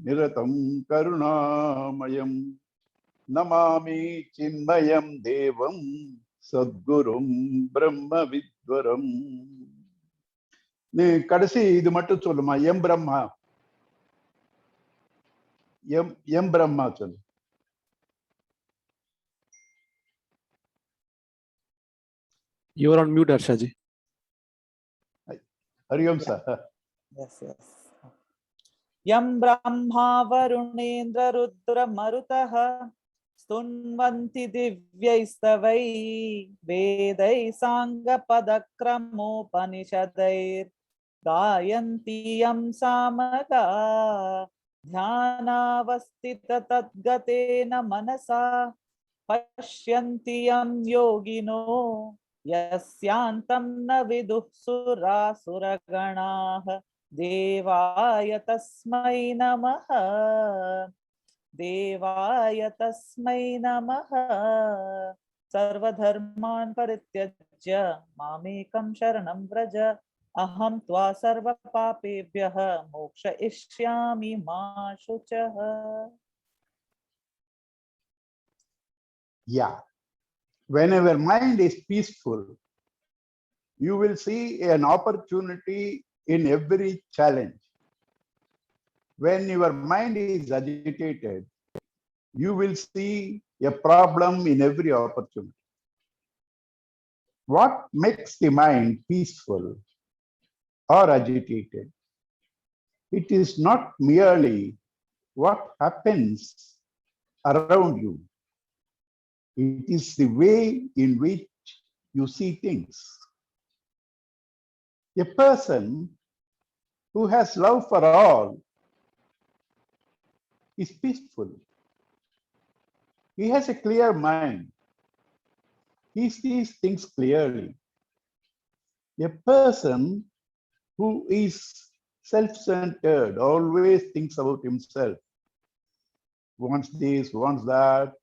निरतं करुणामयं नमामि चिन्मयं देवं सद्गुरुं ब्रह्मविद्वरम्. நீ கடைசி இது மட்டும் சொல்லுமா, எம் பிரம்மா, எம் பிரம்மா சொல்லு. You are on mute, Harsha ji. Hariom sir. Yes, yes. Yam Brahma Varunendra Rudra Marutaha स्तुन्वन्ति दिव्यैस्तवै वेदै साङ्गपदक्रमोपनिषदैर् गायन्ति यं सामगा ध्यानावस्थिततद्गतेन मनसा पश्यन्ति यं योगिनो यस्यान्तं न विदुः सुरासुरगणाः देवाय तस्मै नमः देवाय तस्मै नमः सर्वधर्मान् परित्यज्य मामेकं शरणं व्रज अहं त्वा सर्वपापेभ्यः मोक्षयिष्यामि मा शुचः. Yeah, whenever mind is peaceful, you will see an opportunity in every challenge. When your mind is agitated, you will see a problem in every opportunity. What makes the mind peaceful or agitated? It is not merely what happens around you. It is the way in which you see things. A person who has love for all is peaceful. He has a clear mind. He sees things clearly. A person who is self-centered always thinks about himself, wants this, wants that,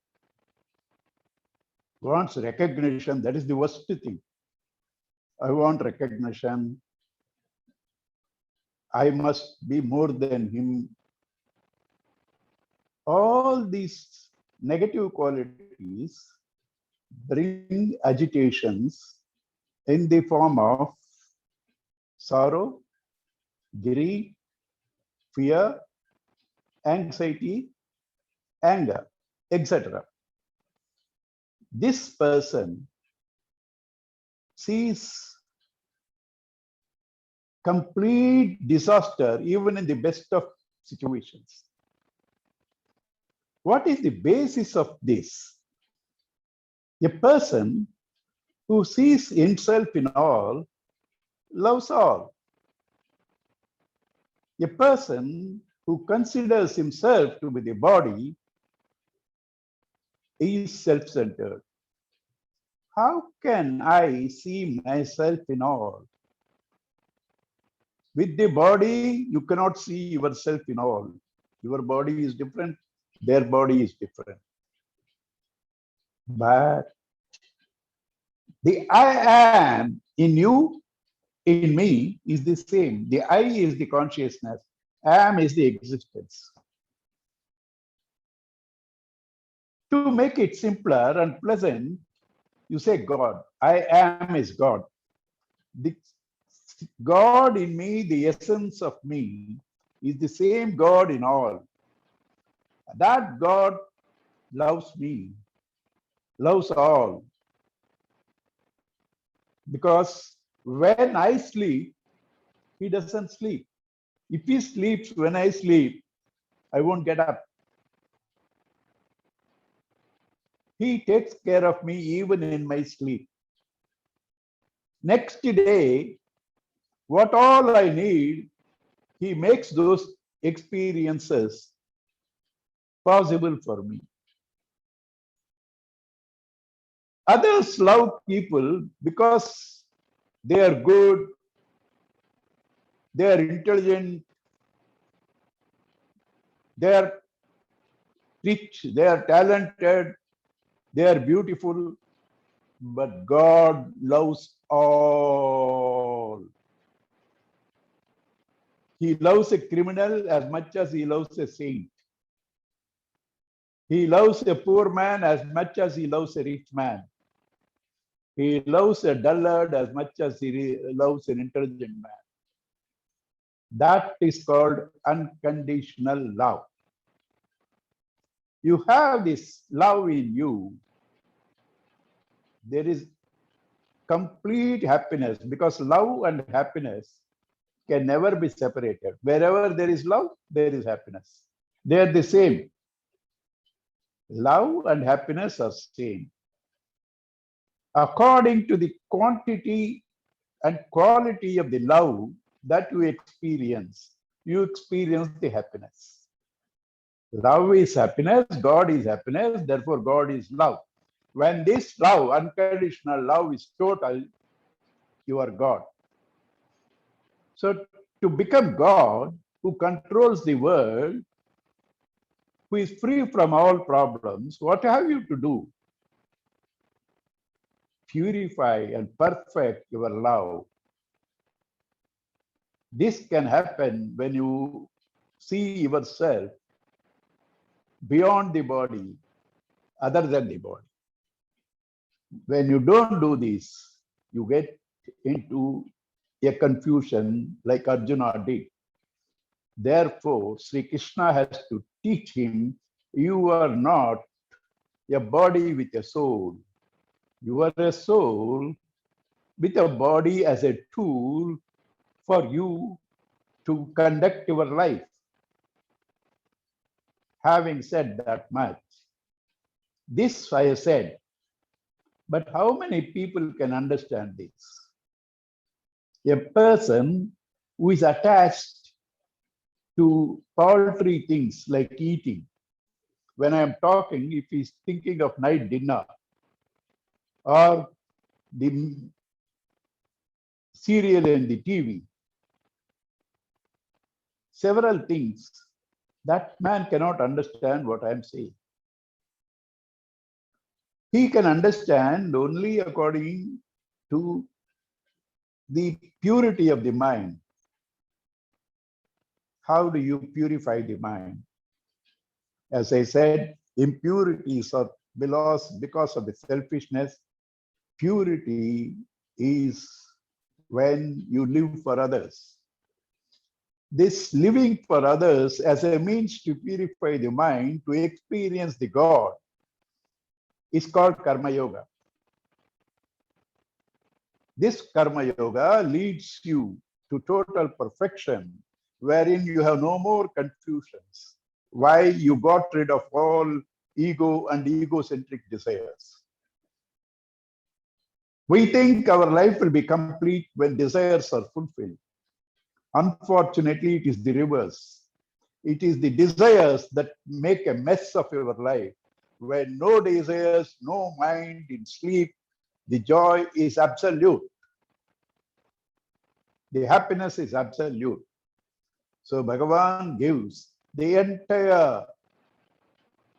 wants recognition. That is the worst thing. I want recognition. I must be more than him. All these negative qualities bring agitations in the form of sorrow, greed, fear, anxiety, anger, etc. This person sees complete disaster even in the best of situations. What is the basis of this? A person who sees himself in all loves all. A person who considers himself to be the body is self-centered. How can I see myself in all? With the body, you cannot see yourself in all. Your body is different, their body is different. But the I am in you, in me, is the same. The I is the consciousness, am is the existence. To make it simpler and pleasant, you say God. I am is God. The God in me, the essence of me, is the same God in all. That God loves me, loves all. Because when I sleep, he doesn't sleep. If he sleeps when I sleep, I won't get up. He takes care of me even in my sleep. Next day, what all I need, he makes those experiences possible for me. Others love people because they are good, they are intelligent, they are rich, they are talented, they are beautiful, but God loves all. He loves a criminal as much as he loves a saint. He loves a poor man as much as he loves a rich man. He loves a dullard as much as he loves an intelligent man. That is called unconditional love. You have this love in you. There is complete happiness, because love and happiness can never be separated. Wherever there is love, there is happiness. They are the same. Love and happiness are same. According to the quantity and quality of the love that you experience the happiness. Love is happiness, God is happiness, therefore God is love. When this love, unconditional love, is total, you are God. So to become God, who controls the world, who is free from all problems, what have you to do? Purify and perfect your love. This can happen when you see yourself beyond the body, other than the body. When you don't do this, you get into a confusion like Arjuna did. Therefore, Sri Krishna has to teach him, you are not a body with a soul. You are a soul with a body as a tool for you to conduct your life. Having said that much, this I have said, but how many people can understand this? A person who is attached to paltry things like eating. When I am talking, if he's thinking of night dinner or the serial and the TV, several things, that man cannot understand what I am saying. He can understand only according to the purity of the mind. How do you purify the mind? As I said, impurities are because of the selfishness. Purity is when you live for others. This living for others as a means to purify the mind, to experience the God, is called Karma Yoga. This Karma Yoga leads you to total perfection, wherein you have no more confusions. Why? You got rid of all ego and egocentric desires. We think our life will be complete when desires are fulfilled. Unfortunately, it is the reverse. It is the desires that make a mess of your life. When no desires, no mind in sleep, the joy is absolute. The happiness is absolute. So Bhagavan gives the entire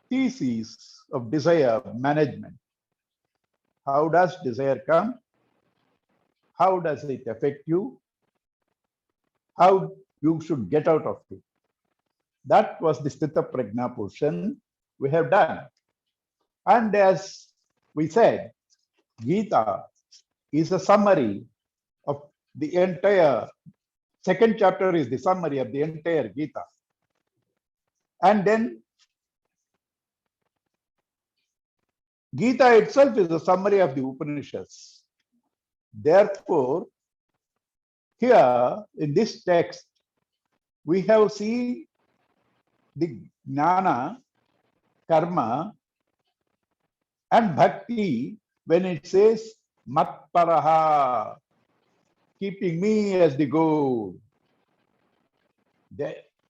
thesis of desire management. How does desire come? How does it affect you? How you should get out of it? That was the Sthita Prajna portion we have done. And as we said, Gita is a summary of the entire, second chapter is the summary of the entire Gita. And then Gita itself is a summary of the Upanishads. Therefore, here in this text, we have seen the jnana, karma, and bhakti when it says matparaha, keeping me as the goal,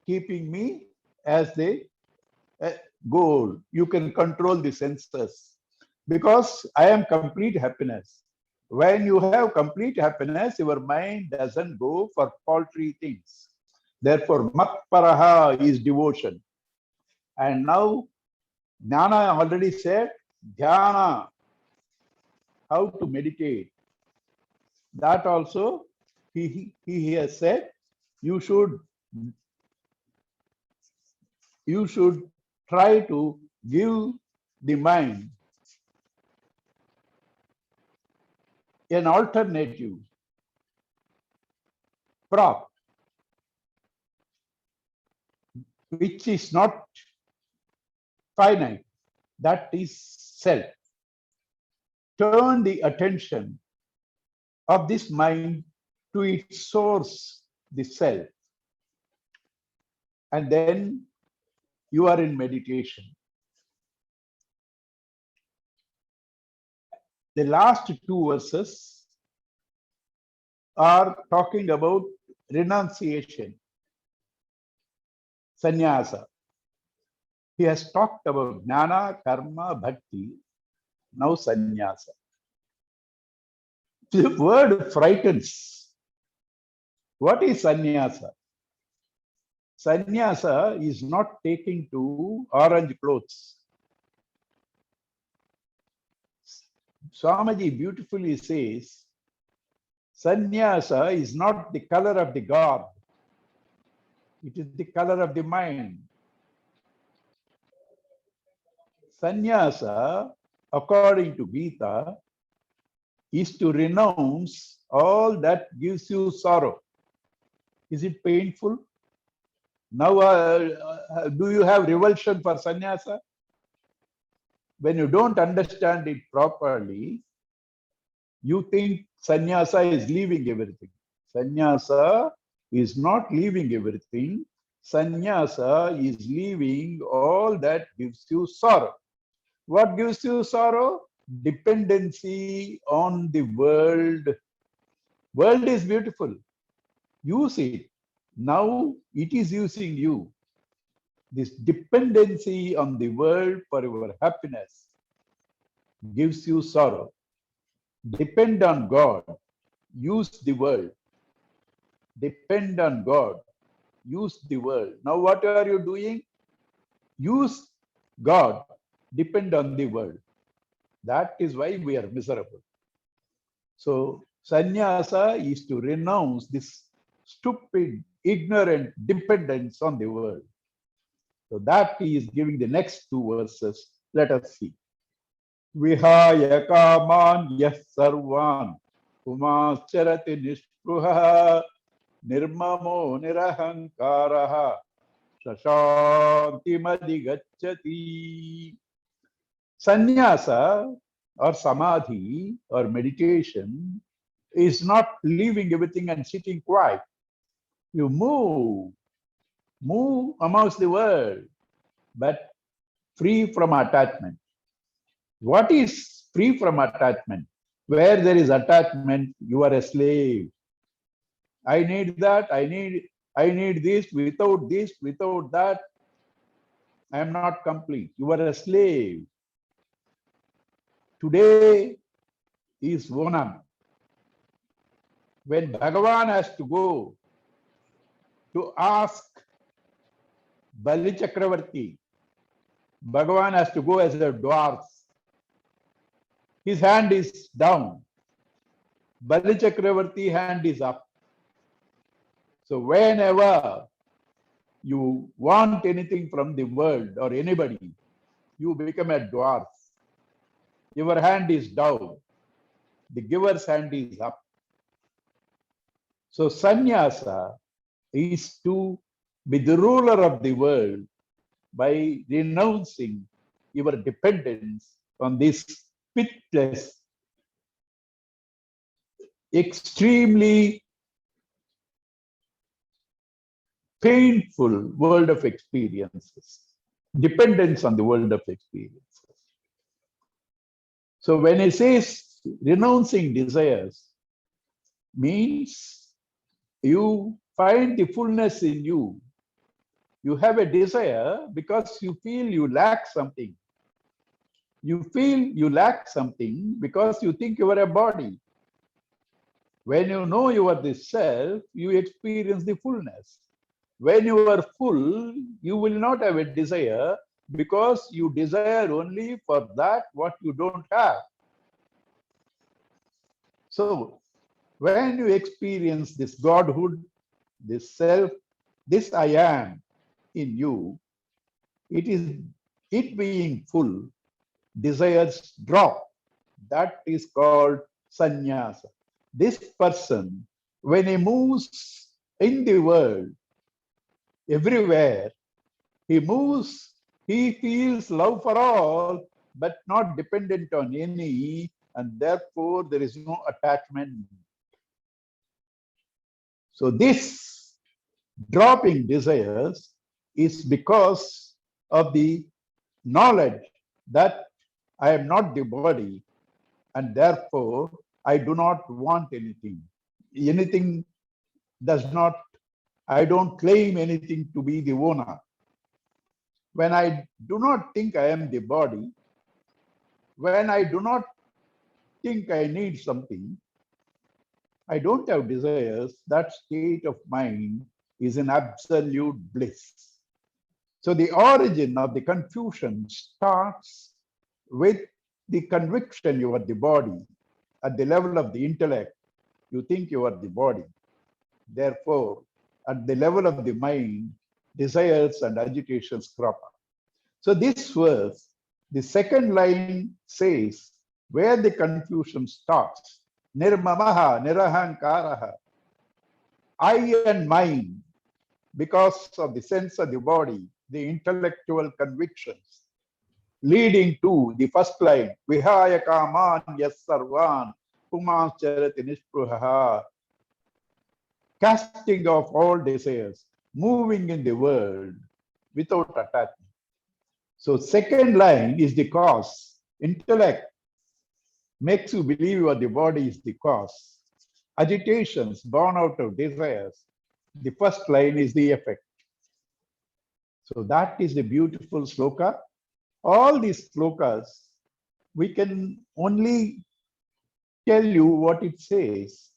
keeping me as the goal. You can control the senses because I am complete happiness. When you have complete happiness, your mind doesn't go for paltry things. Therefore, matparaha is devotion. And now, jnana already said, dhyana, how to meditate. That also, he has said, you should you should try to give the mind an alternative prop, which is not finite, that is self. Turn the attention of this mind to its source, the self, and then you are in meditation. The last two verses are talking about renunciation, sannyasa. He has talked about jnana, karma, bhakti, now sannyasa. The word frightens. What is sannyasa? Sannyasa is not taking to orange clothes. Swamiji beautifully says, sannyasa is not the color of the garb. It is the color of the mind. Sannyasa, according to Gita, is to renounce all that gives you sorrow. Is it painful? Now, do you have revulsion for sannyasa? When you don't understand it properly, you think sannyasa is leaving everything. Sannyasa is not leaving everything. Sannyasa is leaving all that gives you sorrow. What gives you sorrow? Dependency on the world. World is beautiful. Use it. Now it is using you. This dependency on the world for your happiness gives you sorrow. Depend on God. Use the world. Depend on God. Use the world. Now what are you doing? Use God. Depend on the world. That is why we are miserable. So sannyasa is to renounce this stupid, ignorant dependence on the world. So that he is giving the next two verses. Let us see. Vihaya kaman yah sarvan umascharati nishpruha nirmamo nirahankaraha shashantimadigacchati. Sannyasa or samadhi or meditation is not leaving everything and sitting quiet. You move amongst the world, but free from attachment. What is free from attachment? Where there is attachment, you are a slave. I need that, I need this, without that, I am not complete. You are a slave. Today is Onam. When Bhagavan has to go to ask Bali Chakravarti, Bhagavan has to go as a dwarf. His hand is down. Bali Chakravarti hand is up. So whenever you want anything from the world or anybody, you become a dwarf. Your hand is down. The giver's hand is up. So sannyasa is to be the ruler of the world by renouncing your dependence on this pitiless, extremely painful world of experiences. Dependence on the world of experiences. So when it says renouncing desires, means you find the fullness in you. You have a desire because you feel you lack something. You feel you lack something because you think you are a body. When you know you are the self, you experience the fullness. When you are full, you will not have a desire because you desire only for that what you don't have. So when you experience this Godhood, this self, this I am in you, it being full, desires drop. That is called sannyasa. This person, when he moves in the world, everywhere, he moves, he feels love for all, but not dependent on any, and therefore there is no attachment. So this dropping desires is because of the knowledge that I am not the body, and therefore I do not want anything. Anything does not, I don't claim anything to be the owner. When I do not think I am the body, when I do not think I need something, I don't have desires, that state of mind is an absolute bliss. So the origin of the confusion starts with the conviction you are the body. At the level of the intellect, you think you are the body. Therefore, at the level of the mind, desires and agitations crop up. So this verse, the second line says, where the confusion starts, nirmamaha, nirahankaraha, I and mine, because of the sense of the body, the intellectual convictions, leading to the first line, vihaya kaman yas sarvan pumas charati nispruhaha, casting off all desires, moving in the world without attachment. So second line is the cause. Intellect makes you believe your the body is the cause. Agitations born out of desires. The first line is the effect. So that is a beautiful sloka. All these slokas, we can only tell you what it says.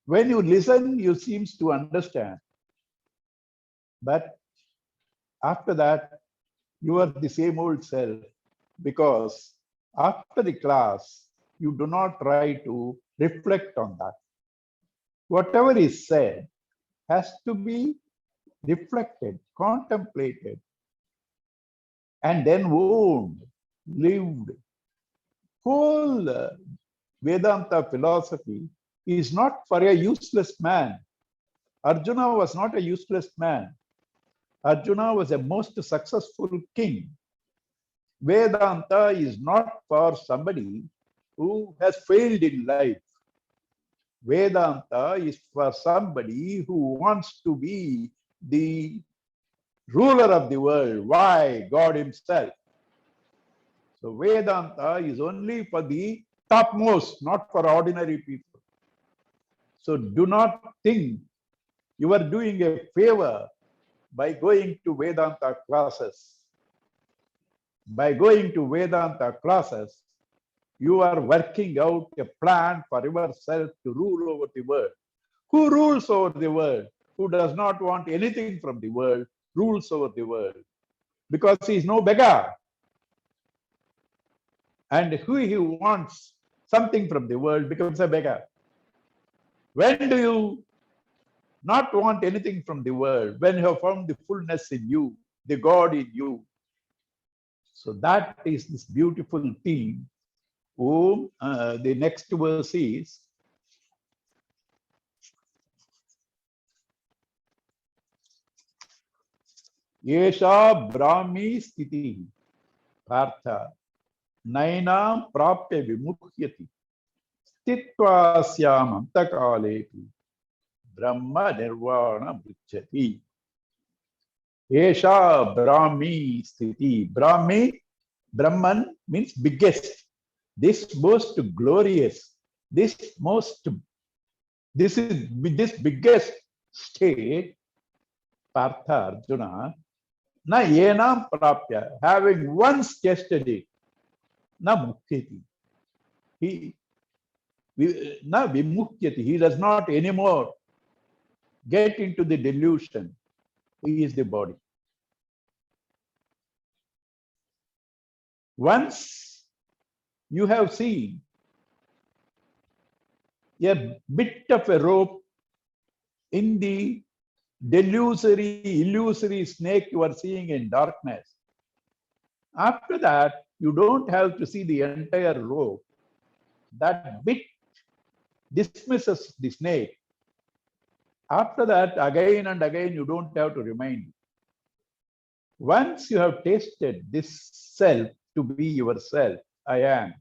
When you listen, you seem to understand. But after that, you are the same old self, because after the class, you do not try to reflect on that. Whatever is said has to be reflected, contemplated, and then owned, lived. Whole Vedanta philosophy is not for a useless man. Arjuna was not a useless man. Arjuna was a most successful king. Vedanta is not for somebody who has failed in life. Vedanta is for somebody who wants to be the ruler of the world. Why? God himself. So Vedanta is only for the topmost, not for ordinary people. So do not think you are doing a favor by going to Vedanta classes. By going to Vedanta classes, you are working out a plan for yourself to rule over the world. Who rules over the world? Who does not want anything from the world rules over the world, because he is no beggar. And who wants something from the world becomes a beggar. When do you not want anything from the world? When you have found the fullness in you, the God in you. So that is this beautiful theme. The next verse is, Yesha Brahmi Sthiti Partha Nainam Prapya Vimuhyati Stitva Syam Antakalepi Brahma Nirvana Bhuchyati. Yesha Brahmi Sthiti. Brahman means biggest. This most glorious, this biggest state, Partha Arjuna, na yenam prapya, having once tasted it, na mukhyati. Na vimukhyati, he does not anymore get into the delusion. He is the body. Once you have seen a bit of a rope in the illusory snake you are seeing in darkness. After that, you don't have to see the entire rope. That bit dismisses the snake. After that, again and again, you don't have to remind. Once you have tasted this self to be yourself, I am,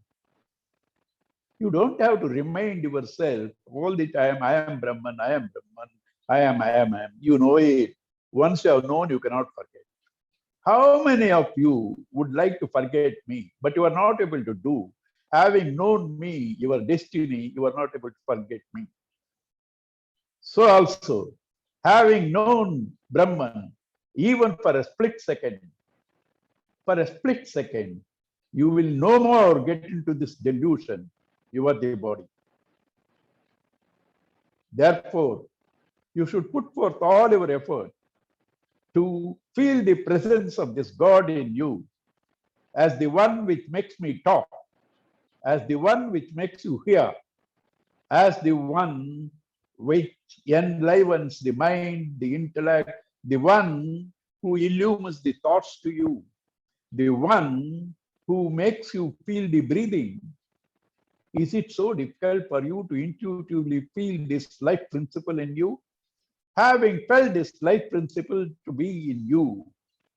you don't have to remind yourself all the time, I am Brahman, I am Brahman, I am, I am, I am. You know it. Once you have known, you cannot forget. How many of you would like to forget me, but you are not able to do? Having known me, your destiny, you are not able to forget me. So also, having known Brahman, even for a split second, you will no more get into this delusion. You are the body. Therefore, you should put forth all your effort to feel the presence of this God in you as the one which makes me talk, as the one which makes you hear, as the one which enlivens the mind, the intellect, the one who illumines the thoughts to you, the one who makes you feel the breathing. Is it so difficult for you to intuitively feel this life principle in you? Having felt this life principle to be in you,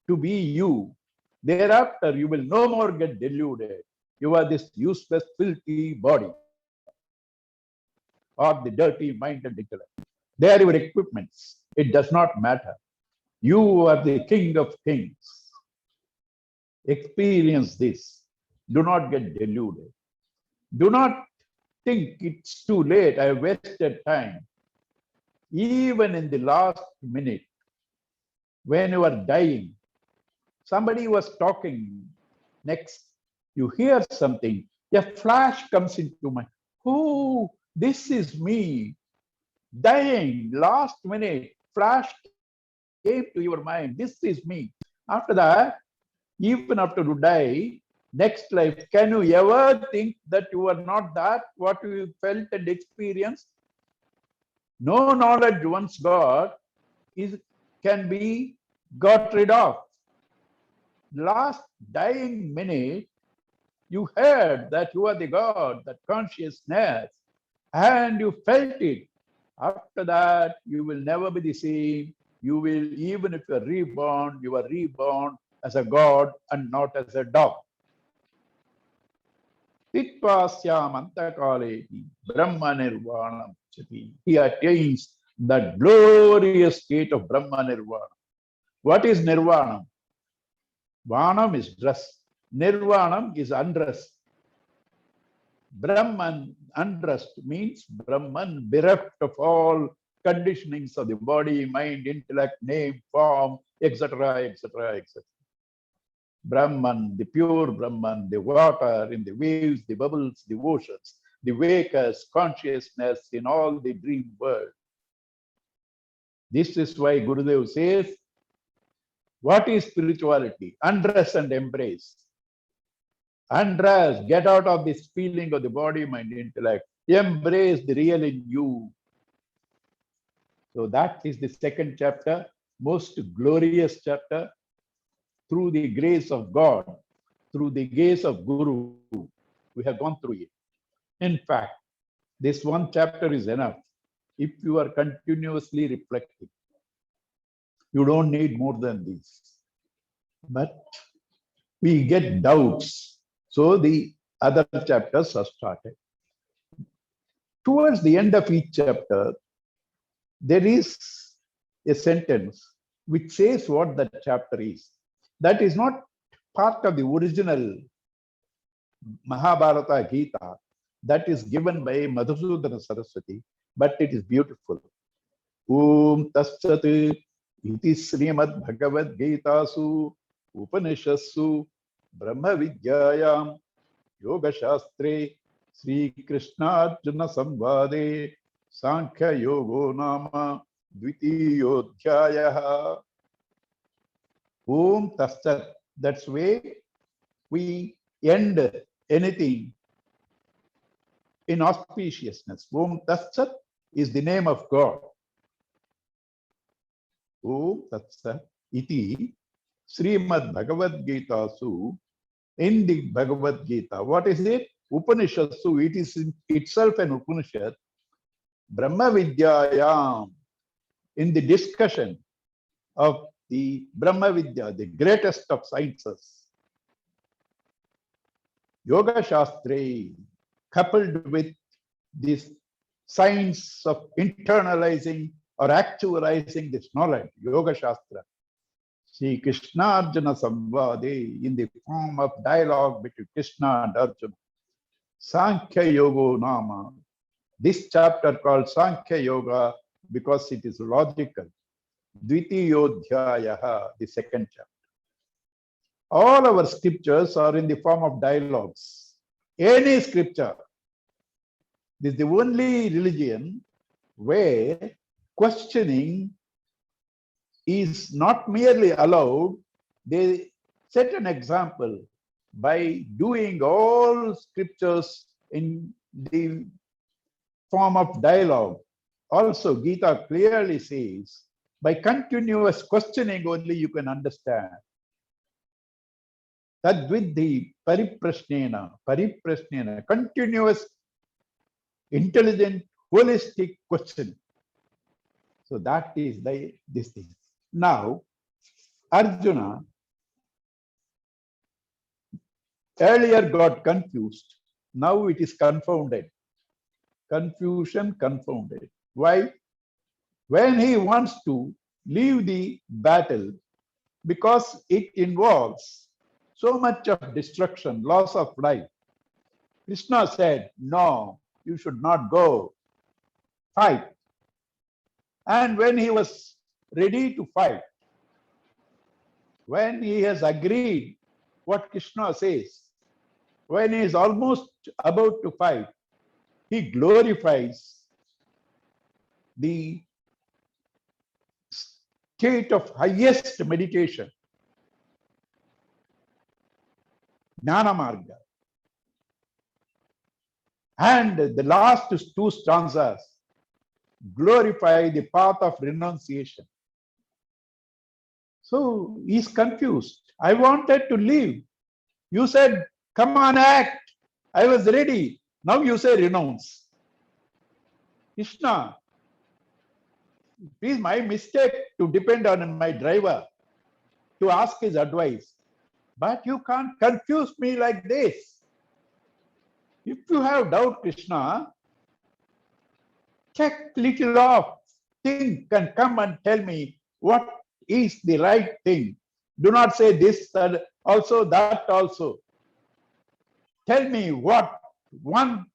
to be you, thereafter you will no more get deluded. You are this useless, filthy body, or the dirty mind and intellect. They are your equipments. It does not matter. You are the king of kings. Experience this. Do not get deluded. Do not think it's too late. I wasted time. Even in the last minute, when you are dying, somebody was talking. Next, you hear something. A flash comes into mind. Oh, this is me. Dying, last minute, flash came to your mind. This is me. After that, even after you die, next life, can you ever think that you are not that, what you felt and experienced? No knowledge once got can be got rid of. Last dying minute, you heard that you are the God, that consciousness, and you felt it. After that, you will never be the same. You will, even if you are reborn as a God and not as a dog. Titvasyam Brahma Nirvanam Chati. He attains that glorious state of Brahma Nirvana. What is Nirvana? Vanam is dress. Nirvanam is undress. Brahman, undressed, means Brahman, bereft of all conditionings of the body, mind, intellect, name, form, etc., etc., etc. Brahman, the pure Brahman, the water in the waves, the bubbles, the oceans, the wakers, consciousness in all the dream world. This is why Gurudev says, what is spirituality? Undress and embrace. Undress, get out of this feeling of the body, mind, intellect. Embrace the real in you. So that is the second chapter, most glorious chapter. Through the grace of God, through the gaze of Guru, we have gone through it. In fact, this one chapter is enough. If you are continuously reflecting, you don't need more than this. But we get doubts. So the other chapters are started. Towards the end of each chapter, there is a sentence which says what that chapter is. That is not part of the original Mahabharata Gita that is given by Madhusudana Saraswati, but it is beautiful. Om Tassat iti Srimad Bhagavad Gitasu Upanishadsu Brahma Vidyayam Yoga Shastre Sri Krishna Arjuna Samvade Sankhya Yogo Nama Dvitiyodhyayaha. Om Tassat. That's way we end anything in auspiciousness. Om Tassat is the name of God. Om Tat Sat iti Srimad Bhagavad Gita Su. In the Bhagavad Gita, what is it? Upanishad. So it is itself an Upanishad. Brahma Vidyayam. In the discussion of the Brahma Vidya, the greatest of sciences, Yoga Shastra, coupled with this science of internalizing or actualizing this knowledge, Yoga Shastra, Sri Krishna Arjuna Samvade, in the form of dialogue between Krishna and Arjuna, Sankhya Yoga Nama. This chapter called Sankhya Yoga because it is logical. Dvitiyodhyayaha, the second chapter. All our scriptures are in the form of dialogues. Any scripture. This is the only religion where questioning is not merely allowed. They set an example by doing all scriptures in the form of dialogue. Also, Gita clearly says, by continuous questioning only you can understand. Tadvidhi pariprasnena, continuous, intelligent, holistic questioning. So that is this thing. Now, Arjuna earlier got confused. Now it is confounded. Confusion, confounded. Why? When he wants to leave the battle, because it involves so much of destruction, loss of life, Krishna said, no, you should not go. Fight. And when he was ready to fight, when he has agreed what Krishna says, when he is almost about to fight, he glorifies the state of highest meditation, Jnana Marga. And the last two stanzas glorify the path of renunciation. So he's confused. I wanted to leave. You said, come on, act. I was ready. Now you say renounce. Krishna, it is my mistake to depend on my driver, to ask his advice. But you can't confuse me like this. If you have doubt, Krishna, check little off, think and come and tell me what is the right thing. Do not say this also, that also. Tell me what one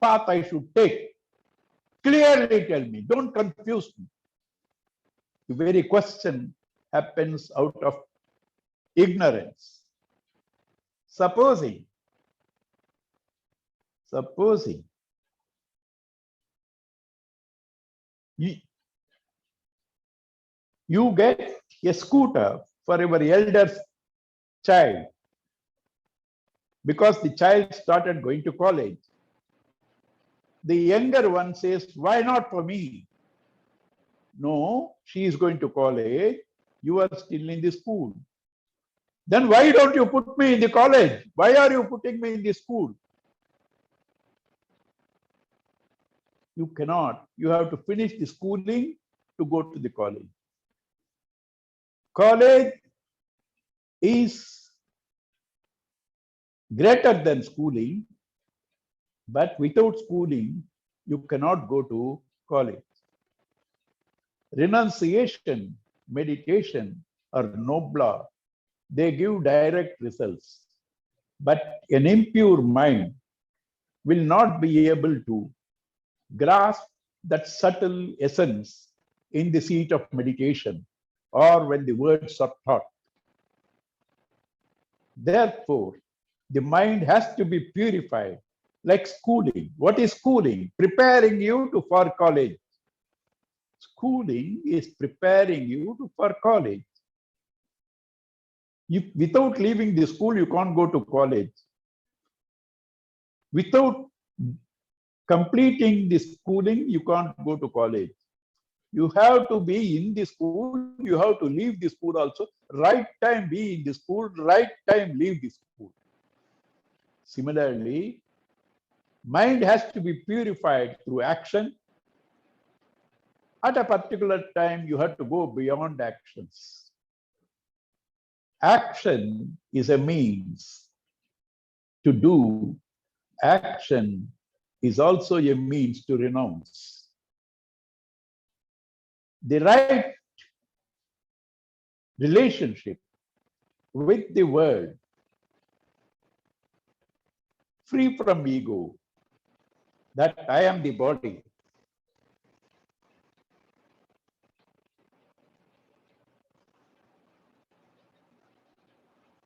path I should take. Clearly tell me, don't confuse me. The very question happens out of ignorance. Supposing you get a scooter for your elder child because the child started going to college. The younger one says, why not for me? No, she is going to college. You are still in the school. Then why don't you put me in the college? Why are you putting me in the school? You cannot. You have to finish the schooling to go to the college. College is greater than schooling, but without schooling, you cannot go to college. Renunciation, meditation are nobler. They give direct results. But an impure mind will not be able to grasp that subtle essence in the seat of meditation or when the words are taught. Therefore, the mind has to be purified like schooling. What is schooling? Preparing you for college. Schooling is preparing you for college. Without leaving the school, you can't go to college. Without completing the schooling, you can't go to college. You have to be in the school, you have to leave the school also. Right time be in the school, right time leave the school. Similarly, mind has to be purified through action. At a particular time, you have to go beyond actions. Action is a means to do. Action is also a means to renounce. The right relationship with the world, free from ego, that I am the body.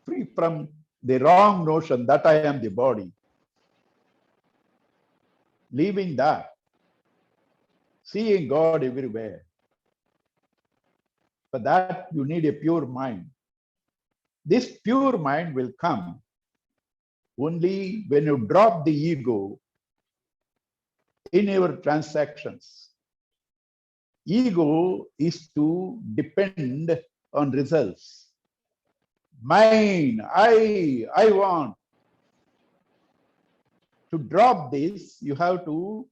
Free from the wrong notion that I am the body. Leaving that, seeing God everywhere. For that, you need a pure mind. This pure mind will come only when you drop the ego in your transactions. Ego is to depend on results. Mine, I want. To drop this, you have to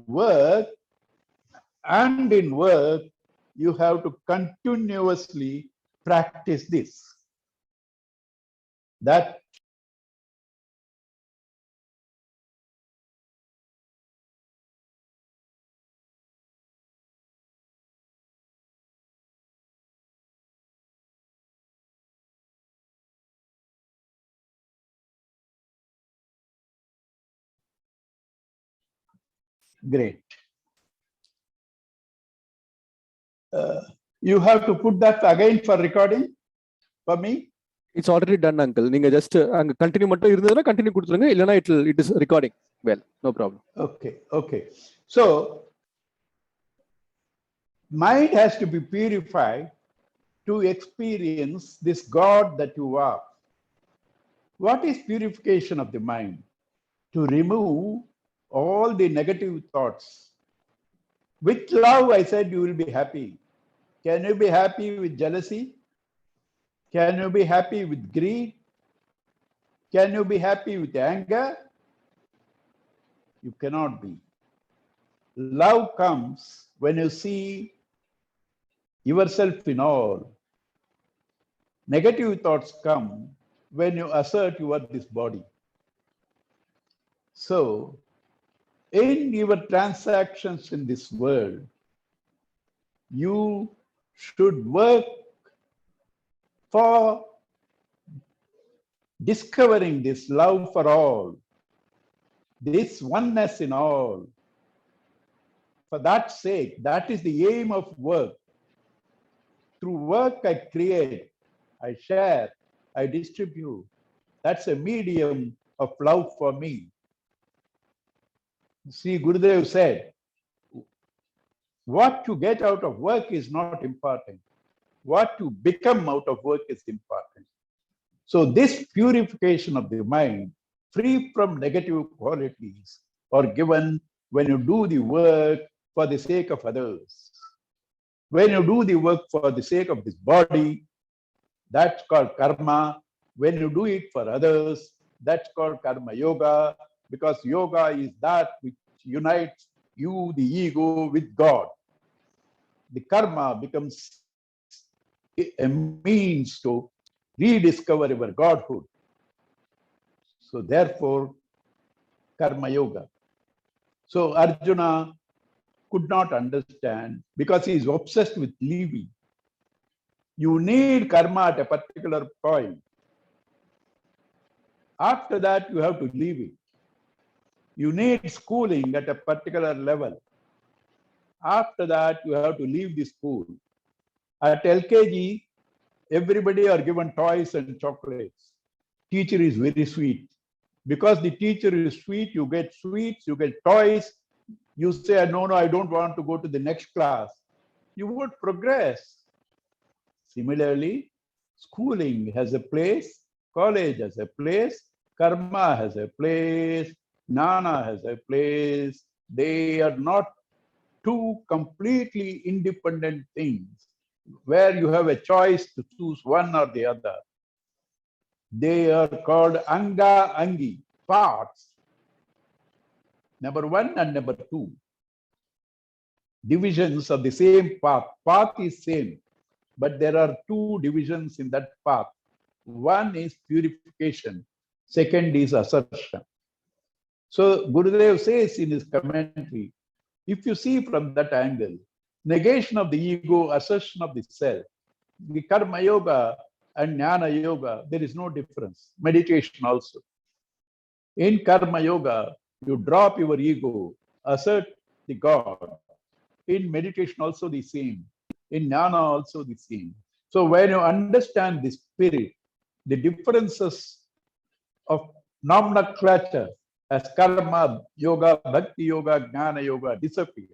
work, and in work, you have to continuously practice this. That great. You have to put that again for recording for me. It's already done, uncle. நீங்க just அங்க continue மட்டும் இருந்ததுன்னா continue கொடுத்துருங்க, இல்லனா it is recording. Well, no problem. Okay. So mind has to be purified to experience this God that you are. What is purification of the mind? To remove all the negative thoughts. With love, I said you will be happy. Can you be happy with jealousy? Can you be happy with greed? Can you be happy with anger? You cannot be. Love comes when you see yourself in all. Negative thoughts come when you assert you are this body. So, in your transactions in this world, you should work for discovering this love for all, this oneness in all. For that sake, that is the aim of work. Through work, I create, I share, I distribute. That's a medium of love for me. See, Gurudev said, what you get out of work is not important. What you become out of work is important. So this purification of the mind, free from negative qualities, are given when you do the work for the sake of others. When you do the work for the sake of this body, that's called karma. When you do it for others, that's called karma yoga, because yoga is that which unites you, the ego, with God. The karma becomes a means to rediscover your Godhood. So therefore, karma yoga. So Arjuna could not understand because he is obsessed with living. You need karma at a particular point. After that, you have to leave it. You need schooling at a particular level. After that, you have to leave the school. At LKG, everybody are given toys and chocolates. Teacher is very sweet. Because the teacher is sweet, you get sweets, you get toys. You say, no, I don't want to go to the next class. You won't progress. Similarly, schooling has a place, college has a place, karma has a place, jnana has a place. They are not two completely independent things where you have a choice to choose one or the other. They are called anga angi, parts. Number one and number two. Divisions of the same path. Path is same, but there are two divisions in that path. One is purification, second is assertion. So Gurudev says in his commentary, if you see from that angle, negation of the ego, assertion of the self, the karma yoga and jnana yoga, there is no difference. Meditation also. In karma yoga, you drop your ego, assert the God. In meditation also the same. In jnana also the same. So when you understand the spirit, the differences of nomenclature as karma yoga, bhakti yoga, jnana yoga disappear.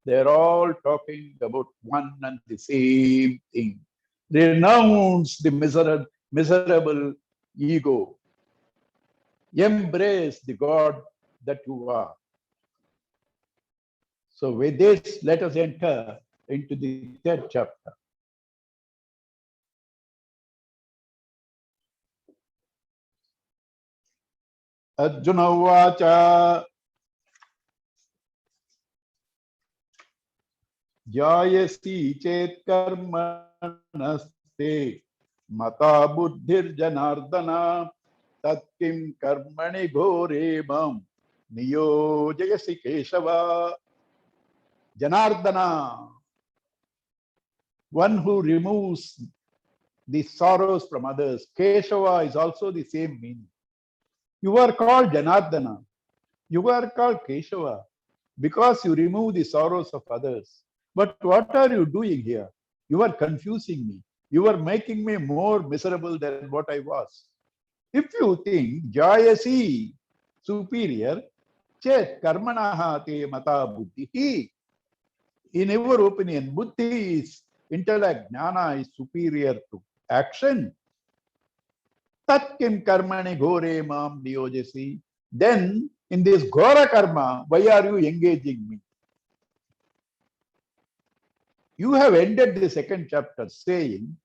They're all talking about one and the same thing. Renounce the miserable ego. Embrace the God that you are. So with this, let us enter into the third chapter. Arjuna Vacha Jayasi Chet Karmanaste Mata Buddhir Janardana Tatkim Karmani Ghorebam Niyojayasi Keshava. Janardana, one who removes the sorrows from others. Keshava is also the same meaning. You are called Janardana. You are called Keshava because you remove the sorrows of others. But what are you doing here? You are confusing me. You are making me more miserable than what I was. If you think Jayasi superior, Chet Karmanaha te mata buddhi. In your opinion, buddhi is intellect, jnana is superior to action. Tat kim karmani ghore mam niyojasi. Then, in this ghora karma, why are you engaging me? You have ended the second chapter saying,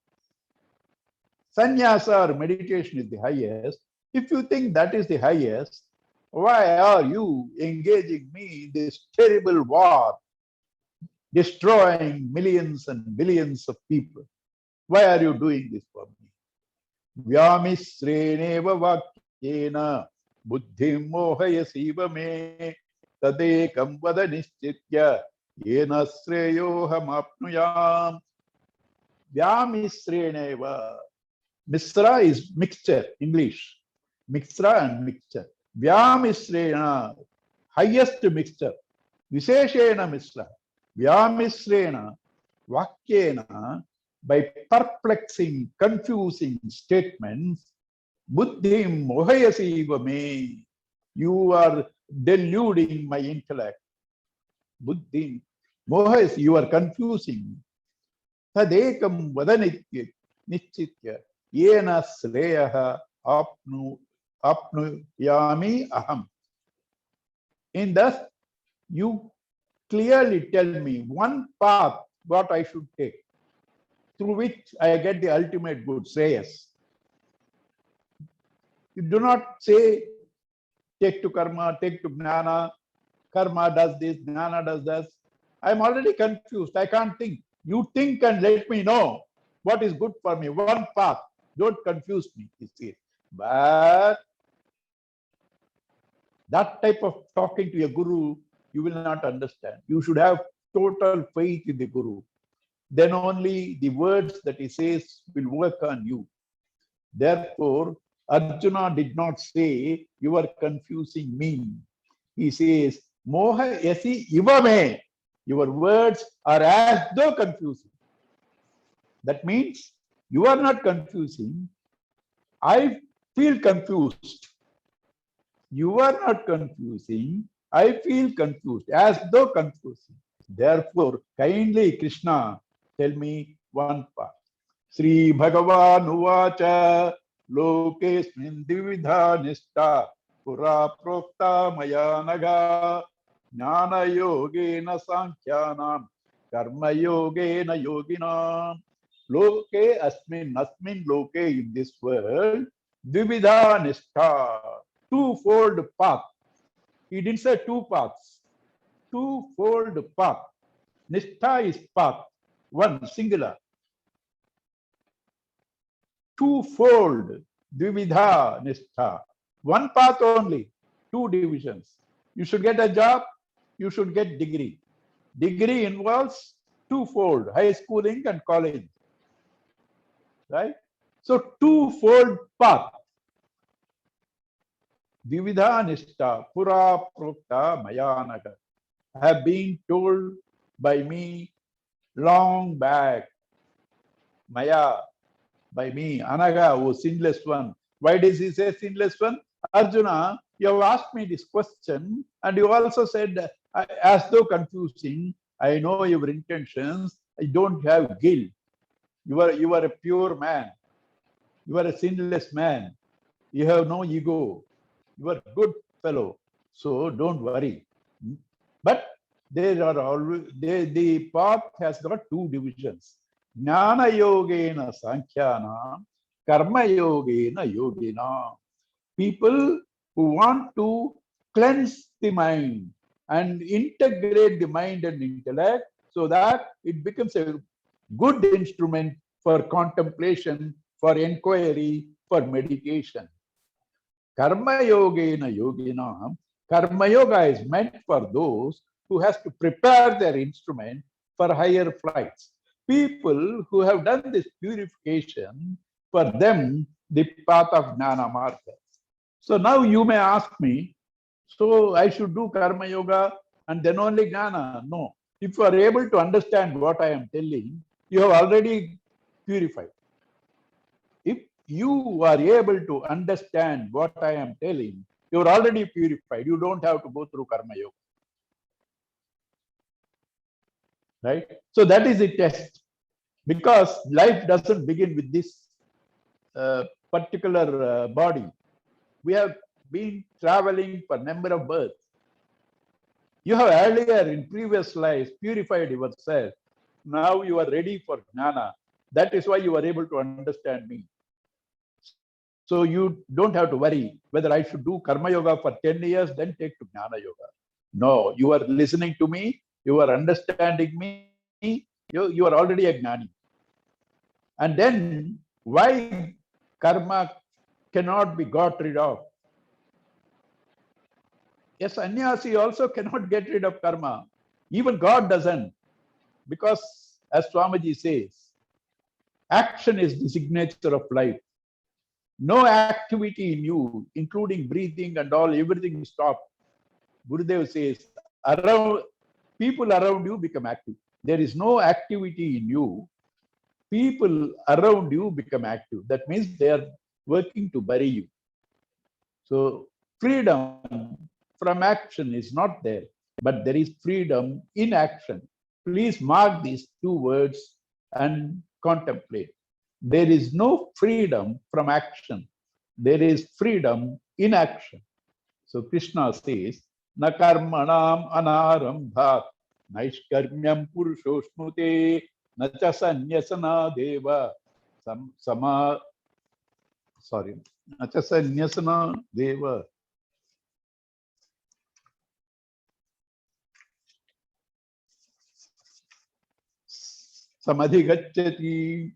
sannyasa or meditation is the highest. If you think that is the highest, why are you engaging me in this terrible war, destroying millions and billions of people? Why are you doing this for me? Vyamisreneva vakyena buddhim mohayasiva me tadekam vada nischitya yena sreyoham apnuyam. Vyamisreneva. Misra is mixture, English. Mixra and mixture. Vyamisrena, highest mixture. Visheshena misra. Vyamisrena vakyena, by perplexing, confusing statements, buddhim mohayasiva me, you are deluding my intellect. Buddhim mohayasi, you are confusing. Tadekam vadanitya nischitya yena sreyaha apnuyami aham. In thus, you clearly tell me one path what I should take, through which I get the ultimate good, shreyas. You do not say, take to karma, take to jnana, karma does this, jnana does this. I'm already confused. I can't think. You think and let me know what is good for me. One path. Don't confuse me, you see. But that type of talking to a guru, you will not understand. You should have total faith in the guru. Then only the words that he says will work on you. Therefore, Arjuna did not say, you are confusing me. He says, Moha yasi ivame. Your words are as though confusing. That means you are not confusing. I feel confused. You are not confusing. I feel confused, as though confusing. Therefore, kindly, Krishna, tell me one part. Sri Bhagavan Uvacha Lokesmin Dividha Nishta Pura Prokta Maya Naga Jnana yogena sankhyanam karma yogena yoginam. Loke asmin loke, in this world, dvividha nishtha, twofold path. He didn't say two paths, twofold path. Nishtha is path, one singular. Twofold, dvividha nishtha. One path only, two divisions. You should get a job, you should get degree. Degree involves twofold, high schooling and college. Right? So twofold path. Dvividha nishtha, pura prokta mayanaga, have been told by me long back. Maya, by me. Anaga, oh sinless one. Why does he say sinless one? Arjuna, you have asked me this question, and you also said, as though confusing, I know your intentions. I don't have guilt. You are a pure man. You are a sinless man. You have no ego. You are a good fellow. So don't worry. But there are always the path has got two divisions. Jnana yogena sankhyanam, karma yogena yogina. People who want to cleanse the mind and integrate the mind and intellect so that it becomes a good instrument for contemplation, for inquiry, for meditation. Karma yogena yogina. Karma yoga is meant for those who has to prepare their instrument for higher flights. People who have done this purification, for them, the path of Jnana Marga. So now you may ask me, so I should do Karma Yoga and then only Jnana? No. If you are able to understand what I am telling, you have already purified. If you are able to understand what I am telling, you are already purified. You don't have to go through Karma Yoga. Right? So that is the test. Because life doesn't begin with this particular body. We have been traveling for number of births. You have earlier in previous lives purified yourself. Now you are ready for Jnana. That is why you are able to understand me. So you don't have to worry whether I should do Karma Yoga for 10 years, then take to Jnana Yoga. No, you are listening to me, you are understanding me, you are already a Jnani. And then why karma cannot be got rid of? Yes, sannyasi also cannot get rid of karma. Even God doesn't. Because as Swamiji says, action is the signature of life. No activity in you, including breathing and all, everything is stopped. Gurudev says, people around you become active. There is no activity in you. People around you become active. That means they are working to bury you. So freedom from action is not there, but there is freedom in action. Please mark these two words and contemplate. There is no freedom from action. There is freedom in action. So Krishna says, na karmanam anarambhat naishkarmyam purushoshmute na cha sanyasana deva na cha sanyasana deva. Samadhigacchati.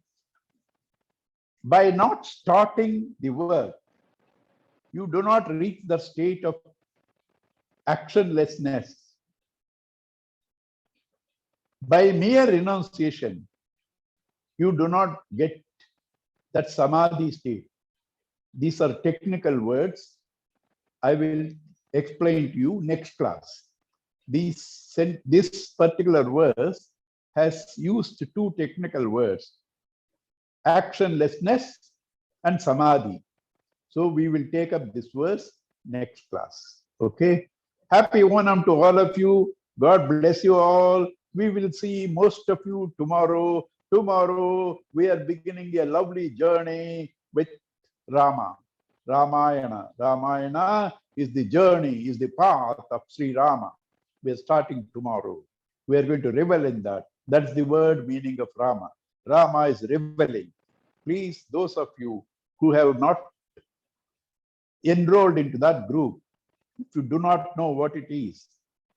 By not starting the work, you do not reach the state of actionlessness. By mere renunciation, you do not get that samadhi state. These are technical words. I will explain to you next class. This particular verse has used two technical words, actionlessness and samadhi. So we will take up this verse next class. Okay. Happy Onam to all of you. God bless you all. We will see most of you tomorrow. Tomorrow we are beginning a lovely journey with Rama. Ramayana. Ramayana is the journey, is the path of Sri Rama. We're starting tomorrow. We are going to revel in that. That's the word meaning of Rama. Rama is reveling. Please, those of you who have not enrolled into that group, if you do not know what it is,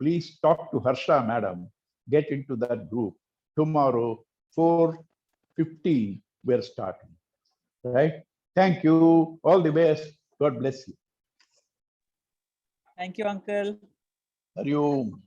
please talk to Harsha madam. Get into that group. Tomorrow, 4:15, we're starting. Right? Thank you. All the best. God bless you. Thank you, Uncle. Hari Om.